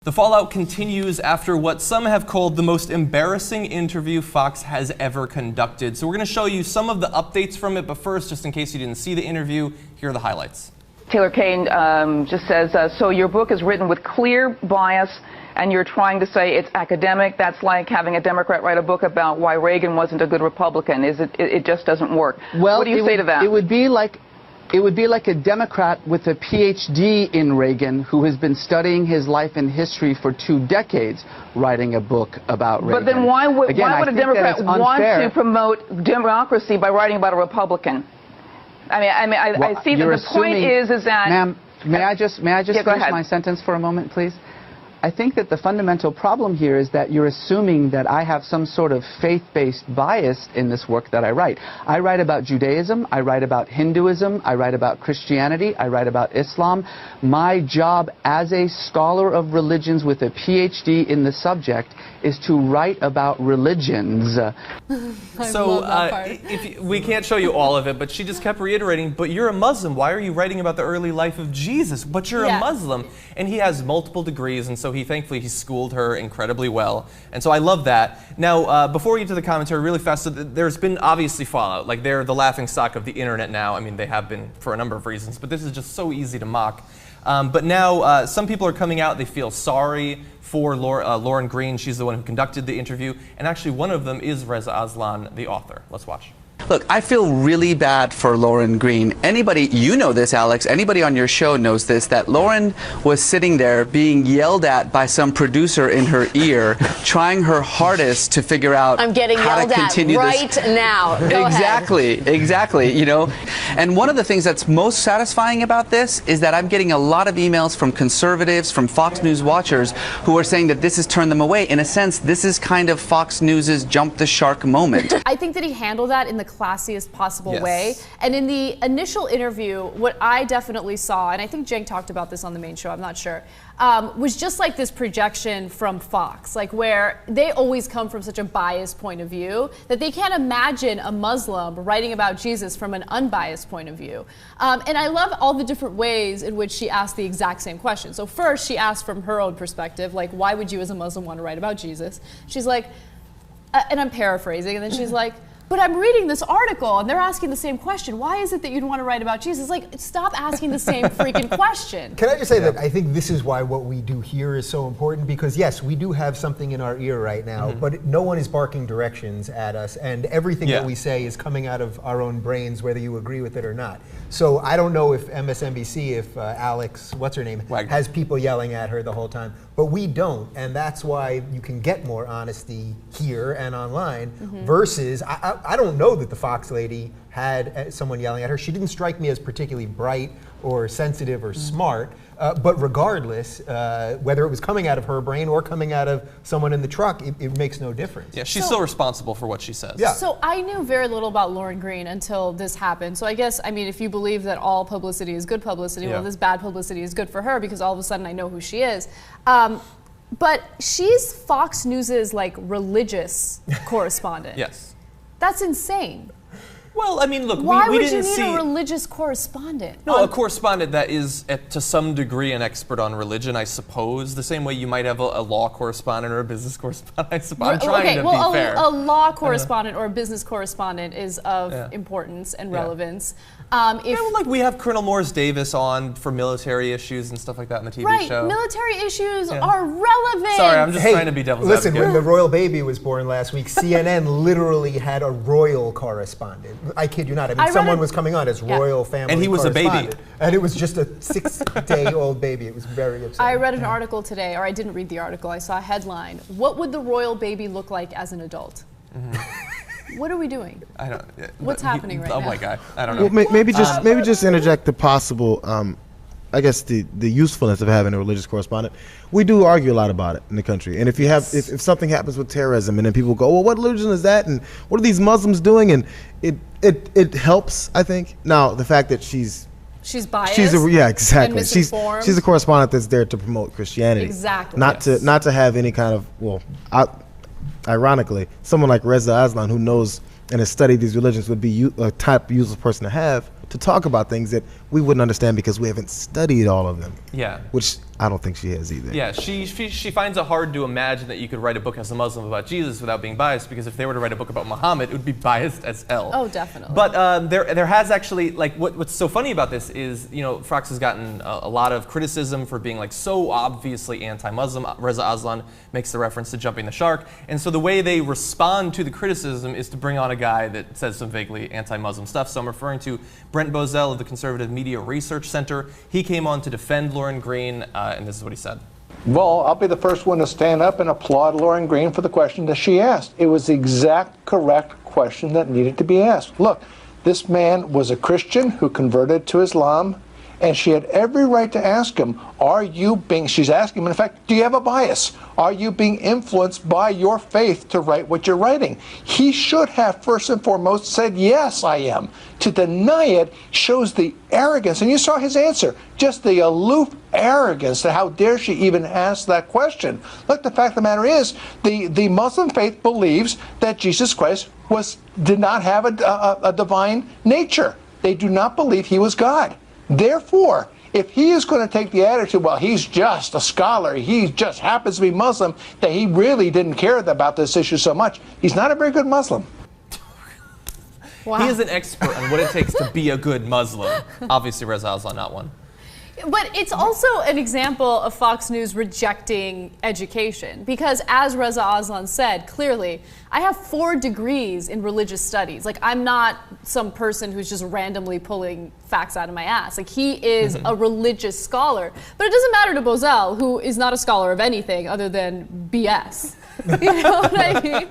The fallout continues after what some have called the most embarrassing interview Fox has ever conducted. So we're going to show you some of the updates from it, but first, just in case you didn't see the interview, here are the highlights. Taylor Kane just says, so your book is written with clear bias, and you're trying to say it's academic. That's like having a Democrat write a book about why Reagan wasn't a good Republican. It just doesn't work. Well, what do you say to that? It would be like a Democrat with a PhD in Reagan who has been studying his life and history for 2 decades writing a book about Reagan. But then why would a Democrat want to promote democracy by writing about a Republican? I see that the point is that... Ma'am, may I just finish my sentence for a moment, please? I think that the fundamental problem here is that you're assuming that I have some sort of faith-based bias in this work that I write. I write about Judaism, I write about Hinduism, I write about Christianity, I write about Islam. My job as a scholar of religions with a PhD in the subject is to write about religions. We can't show you all of it, but she just kept reiterating, but you're a Muslim. Why are you writing about the early life of Jesus? But you're a Muslim. And he has multiple degrees, and so thankfully he schooled her incredibly well. And so I love that. Now, before we get to the commentary, really fast, so there's been obviously fallout. Like, they're the laughingstock of the internet now. I mean, they have been for a number of reasons, but this is just so easy to mock. But now some people are coming out. They feel sorry for Lauren Green. She's the one who conducted the interview. And actually, one of them is Reza Aslan, the author. Let's watch. Look, I feel really bad for Lauren Green. Anybody, you know this, Alex, anybody on your show knows this, that Lauren was sitting there being yelled at by some producer in her ear, trying her hardest to figure out I'm getting how yelled to continue at right now. Go ahead. Exactly, you know. And one of the things that's most satisfying about this is that I'm getting a lot of emails from conservatives, from Fox News watchers, who are saying that this has turned them away. In a sense, this is kind of Fox News's jump the shark moment. I think that he handled that in the classiest possible way. And in the initial interview, what I definitely saw, and I think Cenk talked about this on the main show, I'm not sure, was just like this projection from Fox, like where they always come from such a biased point of view that they can't imagine a Muslim writing about Jesus from an unbiased point of view. And I love all the different ways in which she asked the exact same question. So first, she asked from her own perspective, like, why would you as a Muslim want to write about Jesus? She's like, and I'm paraphrasing, and then she's like, but I'm reading this article and they're asking the same question. Why is it that you'd want to write about Jesus? Like, stop asking the same freaking question. Can I just say that I think this is why what we do here is so important, because yes, we do have something in our ear right now, but no one is barking directions at us, and everything that we say is coming out of our own brains, whether you agree with it or not. So I don't know if MSNBC, if Alex, what's her name, has people yelling at her the whole time, but we don't, and that's why you can get more honesty here and online versus, I don't know that the Fox lady had someone yelling at her. She didn't strike me as particularly bright or sensitive or smart, but regardless, whether it was coming out of her brain or coming out of someone in the truck, it makes no difference. Yeah, she's still responsible for what she says. Yeah. So I knew very little about Lauren Green until this happened. So I guess, I mean, if you believe that all publicity is good publicity, well, this bad publicity is good for her because all of a sudden I know who she is. But she's Fox News's, like, religious correspondent. Yes. That's insane. Well, I mean, look, Why we would didn't you see need a religious correspondent? No, a correspondent that is, to some degree, an expert on religion, I suppose. The same way you might have a law correspondent or a business correspondent, I suppose. I'm trying to be fair. A law correspondent or a business correspondent is of importance and relevance. Like we have Colonel Morris Davis on for military issues and stuff like that on the TV show. Military issues are relevant. Sorry, I'm just trying to be devil's advocate. Listen, when the royal baby was born last week, CNN literally had a royal correspondent. I kid you not. I mean, someone was coming on as royal family and he was a baby. And it was just a 6-day-old baby. It was very upsetting. I read an article today, or I didn't read the article. I saw a headline. What would the royal baby look like as an adult? What are we doing? I don't. What's happening right now? Oh my God, I don't know. Well, maybe just interject the possible. I guess the usefulness of having a religious correspondent. We do argue a lot about it in the country, and if you have if something happens with terrorism, and then people go, well, what religion is that, and what are these Muslims doing, and it helps. I think now the fact that she's biased. Exactly. And she's a correspondent that's there to promote Christianity. Exactly. Not to have any kind of ironically, someone like Reza Aslan, who knows and has studied these religions, would be a type useless person to have to talk about things that we wouldn't understand because we haven't studied all of them. Yeah. Which I don't think she has either. Yeah, she finds it hard to imagine that you could write a book as a Muslim about Jesus without being biased, because if they were to write a book about Muhammad, it would be biased as hell. Oh, definitely. But there has actually, like, what's so funny about this is, you know, Fox has gotten a lot of criticism for being like so obviously anti-Muslim. Reza Aslan makes the reference to jumping the shark, and so the way they respond to the criticism is to bring on a guy that says some vaguely anti-Muslim stuff. So I'm referring to Brent Bozell of the Conservative Media Research Center. He came on to defend Lauren Green, and this is what he said. Well, I'll be the first one to stand up and applaud Lauren Green for the question that she asked. It was the exact correct question that needed to be asked. Look, this man was a Christian who converted to Islam, and she had every right to ask him, are you being, she's asking him, in fact, do you have a bias? Are you being influenced by your faith to write what you're writing? He should have, first and foremost, said, yes, I am. To deny it shows the arrogance, and you saw his answer, just the aloof arrogance to how dare she even ask that question. Look, the fact of the matter is, the Muslim faith believes that Jesus Christ did not have a divine nature. They do not believe he was God. Therefore, if he is going to take the attitude, well, he's just a scholar, he just happens to be Muslim, that he really didn't care about this issue so much, he's not a very good Muslim. Wow. He is an expert on what it takes to be a good Muslim. Obviously, Reza Aslan, not one. But it's also an example of Fox News rejecting education, because as Reza Aslan said, clearly, I have 4 degrees in religious studies. Like, I'm not some person who's just randomly pulling facts out of my ass. Like, he is a religious scholar. But it doesn't matter to Bozell, who is not a scholar of anything other than BS. You know what I mean?